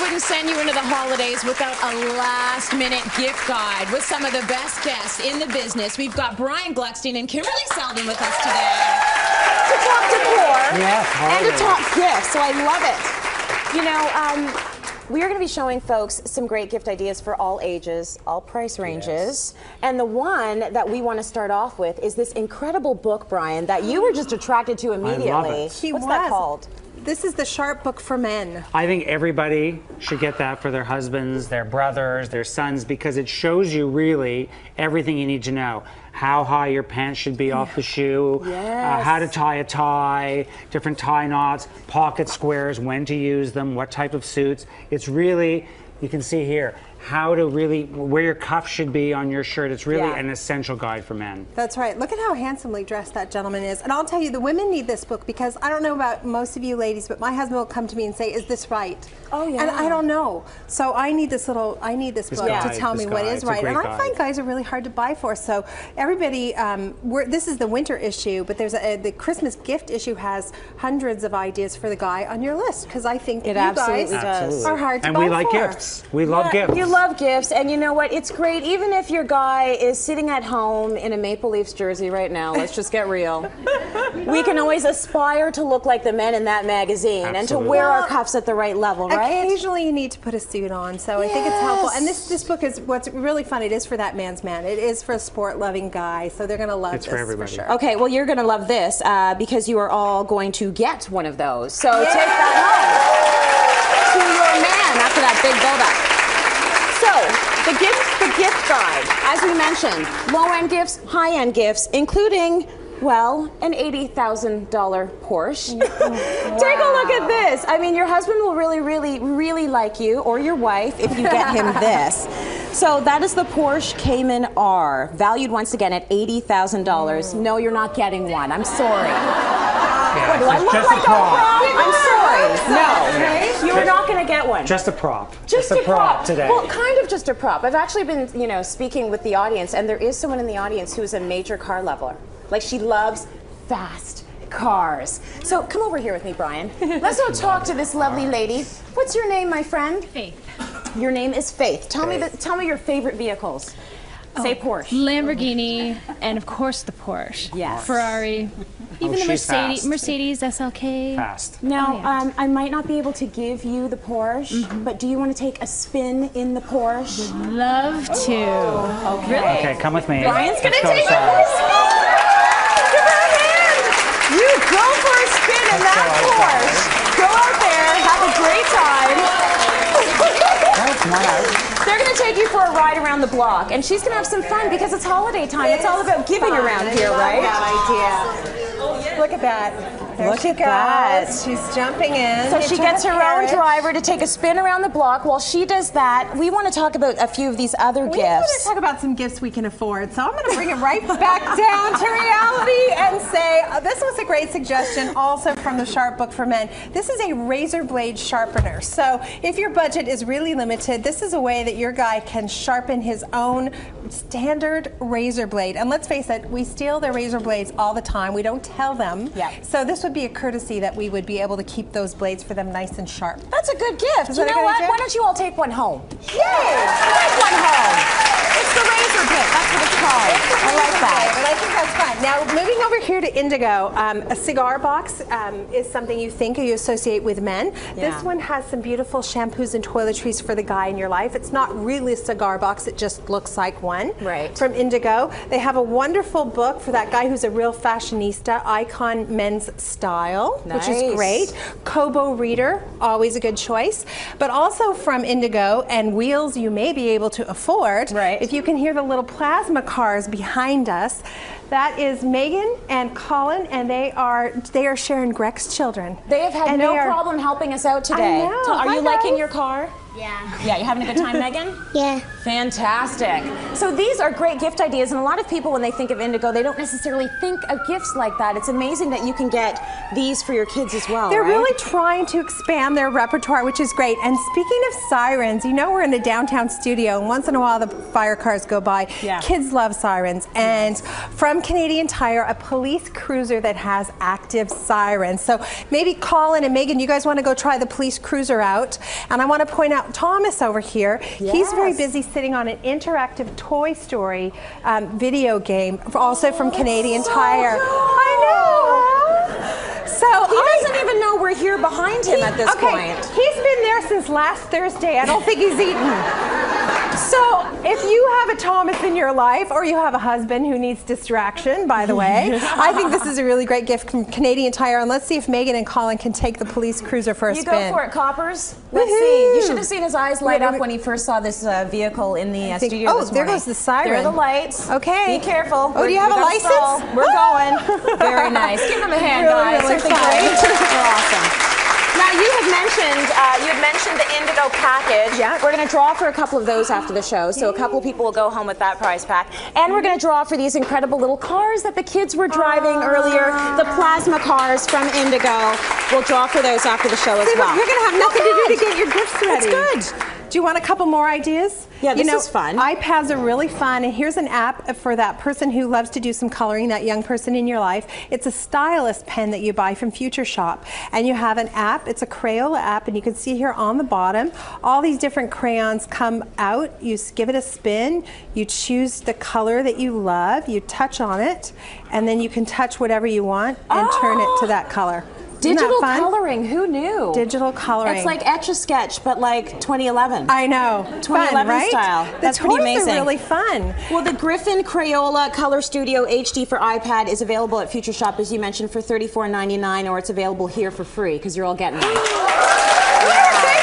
wouldn't send you into the holidays without a last-minute gift guide with some of the best guests in the business. We've got Brian Gluckstein and Kimberly Selden with us today. To talk decor and to talk gifts, so I love it. You know, we are going to be showing folks some great gift ideas for all ages, all price ranges. Yes. And the one that we want to start off with is this incredible book, Brian, that you were just attracted to immediately. I love it. What's that called? This is the Sharp Book for Men. I think everybody should get that for their husbands, their brothers, their sons, because it shows you really everything you need to know. How high your pants should be off the shoe, how to tie a tie, different tie knots, pocket squares, when to use them, what type of suits. It's really, you can see here, how to really, where your cuff should be on your shirt. It's really an essential guide for men. That's right. Look at how handsomely dressed that gentleman is. And I'll tell you, the women need this book because I don't know about most of you ladies, but my husband will come to me and say, is this right? Oh, yeah. And I don't know. So I need this book to tell me what is right. And I find guys are really hard to buy for. So everybody, this is the winter issue, but there's the Christmas gift issue has hundreds of ideas for the guy on your list because I think you guys are hard to buy for. And we like gifts. We love gifts. You love gifts, and you know what? It's great, even if your guy is sitting at home in a Maple Leafs jersey right now. Let's just get real. We can always aspire to look like the men in that magazine and to wear our cuffs at the right level, right? Occasionally you need to put a suit on, so I think it's helpful. And this book is what's really fun. It is for that man's man. It is for a sport-loving guy, so they're going to love this for everybody. sure. Okay, well, you're going to love this because you are all going to get one of those. So take that home to your man after that big build-up. So, the gift guide, as we mentioned, low-end gifts, high-end gifts, including, well, an $80,000 Porsche. Take a look at this. I mean, your husband will really, really, really like you, or your wife, if you get him this. So that is the Porsche Cayman R, valued once again at $80,000. No, you're not getting one. I'm sorry. What, do I look like a prop? I'm sorry. No, you're not going to get one. Just a prop. Just a prop today. Well, kind of just a prop. I've actually been, you know, speaking with the audience, and there is someone in the audience who is a major car lover. Like, she loves fast cars. So come over here with me, Brian. Let's go talk to this lovely lady. What's your name, my friend? Faith. Your name is Faith. Tell me your favorite vehicles. Say Porsche. Lamborghini, and of course the Porsche. Yes. Ferrari. Even the Mercedes SLK. Fast. Now, I might not be able to give you the Porsche, but do you want to take a spin in the Porsche? Would love to. Okay. Really? Okay, come with me. Brian's going to take a spin. Give her a hand. You go for a spin in that Porsche. Go out there, have a great time. That's nice. They're going to take you for a ride around the block, and she's going to have some fun because it's holiday time. It's all about giving around here, right? Look at that. There she goes. She's jumping in. So she gets her own driver to take a spin around the block. While she does that, we want to talk about a few of these other gifts. We want to talk about some gifts we can afford. So I'm going to bring it right back down to reality and say this was a great suggestion also from the Sharp Book for Men. This is a razor blade sharpener. So if your budget is really limited, this is a way that your guy can sharpen his own standard razor blade. And let's face it, we steal their razor blades all the time. We don't tell them. Yeah. So this would be a courtesy that we would be able to keep those blades for them nice and sharp. That's a good gift. Is You that a know good what? idea? Why don't you all take one home? Yay! Take one home. It's the razor bit. That's what it's called. I like that. And I think that's fun. Now, moving over here to Indigo, a cigar box is something you think you associate with men. Yeah. This one has some beautiful shampoos and toiletries for the guy in your life. It's not really a cigar box, it just looks like one. Right. From Indigo. They have a wonderful book for that guy who's a real fashionista, Icon Men's Style, which is great. Kobo Reader, always a good choice. But also from Indigo and wheels you may be able to afford. Right. If you can hear the little plasma cars behind us, that is Megan and Colin, and they are sharing Greg's children. They have had no problem helping us out today. I know. Are you liking your car? Yeah. Yeah, you having a good time, Megan? Yeah. Fantastic. So these are great gift ideas, and a lot of people, when they think of Indigo, they don't necessarily think of gifts like that. It's amazing that you can get these for your kids as well. They're right? really trying to expand their repertoire, which is great. And speaking of sirens, you know we're in a downtown studio, and once in a while the fire cars go by. Yeah. Kids love sirens. And from Canadian Tire, a police cruiser that has active sirens. So maybe Colin and Megan, you guys want to go try the police cruiser out. And I want to point out Thomas over here. Yes. He's very busy sitting on an interactive Toy Story video game, also from Canadian Tire. Cool. I know. So He doesn't even know we're here behind him at this point. He's been there since last Thursday. I don't think he's eaten. So if you have a Thomas in your life, or you have a husband who needs distraction, by the way, I think this is a really great gift from Canadian Tire. And let's see if Megan and Colin can take the police cruiser for a spin. You go for it, Coppers. Let's see. You should have seen his eyes light up when he first saw this vehicle in the studio this morning. There goes the siren. There are the lights. Okay. Be careful. Oh, do you have a license? Stall. We're going. Very nice. Give them a hand, Really, guys. really Something fun. great. They're awesome. Now you had mentioned the Indigo package. Yeah. We're going to draw for a couple of those after the show, so a couple of people will go home with that prize pack. And we're going to draw for these incredible little cars that the kids were driving earlier, the plasma cars from Indigo. We'll draw for those after the show as well. You're going to have nothing to do to get your gifts ready. That's good. Do you want a couple more ideas? Yeah, this is fun. iPads are really fun, and here's an app for that person who loves to do some coloring, that young person in your life. It's a stylus pen that you buy from Future Shop, and you have an app. It's a Crayola app, and you can see here on the bottom, all these different crayons come out. You give it a spin, you choose the color that you love, you touch on it, and then you can touch whatever you want and turn it to that color. Digital coloring, who knew? Digital coloring. It's like Etch-a-Sketch, but like 2011. I know. 2011 fun, right? style. That's pretty amazing. Are really fun. Well, the Griffin Crayola Color Studio HD for iPad is available at Future Shop, as you mentioned, for $34.99, or it's available here for free, because you're all getting one. That's great.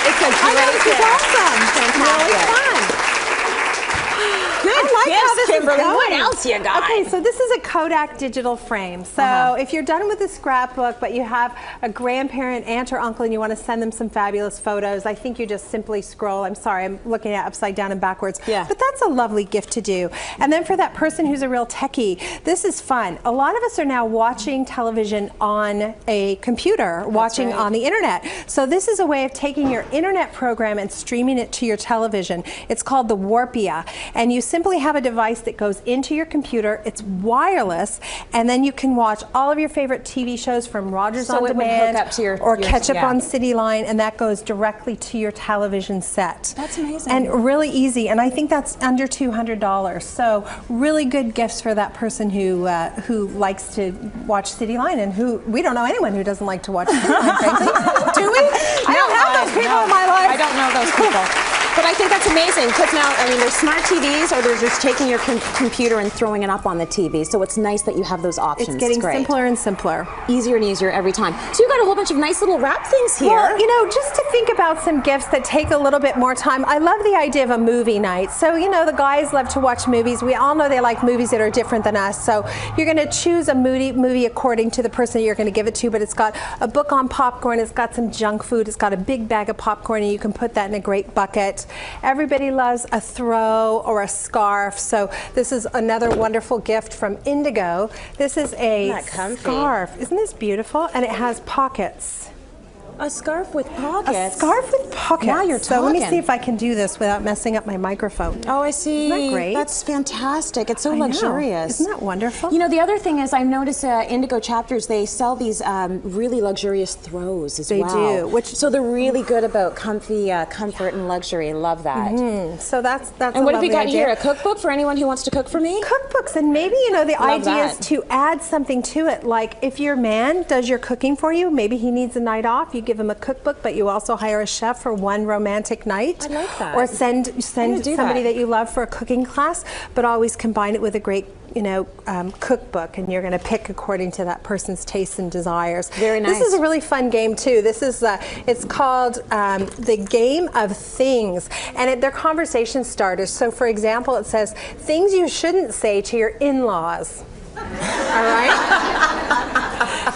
It's a great This is gift. awesome. Fantastic. Really fun. Good I like how this is Kimberly. going. What else you got? Okay, so this is a Kodak digital frame. So if you're done with the scrapbook, but you have a grandparent, aunt, or uncle, and you want to send them some fabulous photos, I think you just simply scroll. I'm sorry, I'm looking at upside down and backwards. Yeah. But that's a lovely gift to do. And then for that person who's a real techie, this is fun. A lot of us are now watching television on a computer, watching on the internet. So this is a way of taking your internet program and streaming it to your television. It's called the Warpia. And you simply have a device that goes into your computer. It's wireless, and then you can watch all of your favorite TV shows from Rogers On it would Demand hook up to your catch up on Cityline, and that goes directly to your television set. That's amazing. And really easy, and I think that's under $200. So really good gifts for that person who likes to watch Cityline, and who we don't know anyone who doesn't like to watch Cityline, frankly. Do we? I don't have those people in my life. I don't know those people. But I think that's amazing, because now, I mean, there's smart TVs, or there's just taking your computer and throwing it up on the TV. So it's nice that you have those options. It's getting great. simpler and simpler. Easier and easier every time. So you've got a whole bunch of nice little wrap things here. Well, you know, just to think about some gifts that take a little bit more time. I love the idea of a movie night. So, you know, the guys love to watch movies. We all know they like movies that are different than us. So you're going to choose a movie according to the person you're going to give it to. But it's got a book on popcorn. It's got some junk food. It's got a big bag of popcorn, and you can put that in a great bucket. Everybody loves a throw or a scarf. So this is another wonderful gift from Indigo. This is a scarf. Isn't this beautiful? And it has pockets. A scarf with pockets. A scarf with pockets. Now you're So let me talking. see if I can do this without messing up my microphone. Oh, I see. Isn't that great? That's fantastic. It's so I know. luxurious. Isn't that wonderful? You know, the other thing is, I noticed Indigo Chapters, they sell these really luxurious throws as well. They do. So they're really good about comfort and luxury. Love that. So that's And what have we got idea. here? A cookbook for anyone who wants to cook for me? Cookbooks, and maybe, you know, the Love idea is that. to add something to it. Like if your man does your cooking for you, maybe he needs a night off, you give him a cookbook, but you also hire a chef for one romantic night. I like that. Or send do somebody that. that you love for a cooking class, but always combine it with a great, you know, cookbook, and you're going to pick according to that person's tastes and desires. Very nice. This is a really fun game too. This is it's called the Game of Things, and they're conversation starters. So, for example, it says things you shouldn't say to your in-laws. All right.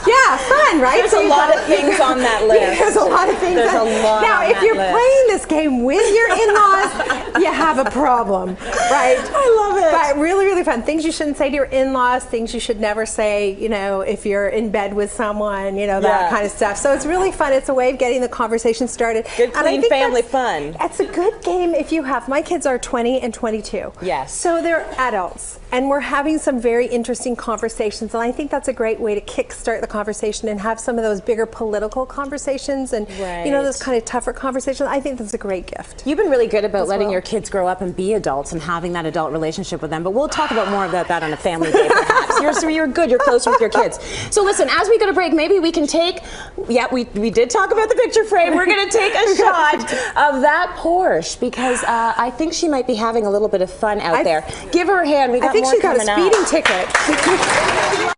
Yeah, fun, right? There's a lot of things on that list. There's a lot of things. There's a lot now, on if that you're list. playing this game with your in-laws, you have a problem, right? I love it. But really, really fun. Things you shouldn't say to your in-laws, things you should never say, you know, if you're in bed with someone, you know, that kind of stuff. So it's really fun. It's a way of getting the conversation started. Good, clean family fun. That's a good game if you have. My kids are 20 and 22. Yes. So they're adults. And we're having some very interesting conversations, and I think that's a great way to kickstart the conversation and have some of those bigger political conversations and you know, those kind of tougher conversations. I think that's a great gift. You've been really good about letting your kids grow up and be adults and having that adult relationship with them, but we'll talk about more about that on a family day perhaps. You're good, you're close with your kids. So listen, as we go to break, maybe we can take, we did talk about the picture frame, we're going to take a shot of that Porsche because I think she might be having a little bit of fun out there. Give her a hand, we got more coming up. I think she got a speeding ticket.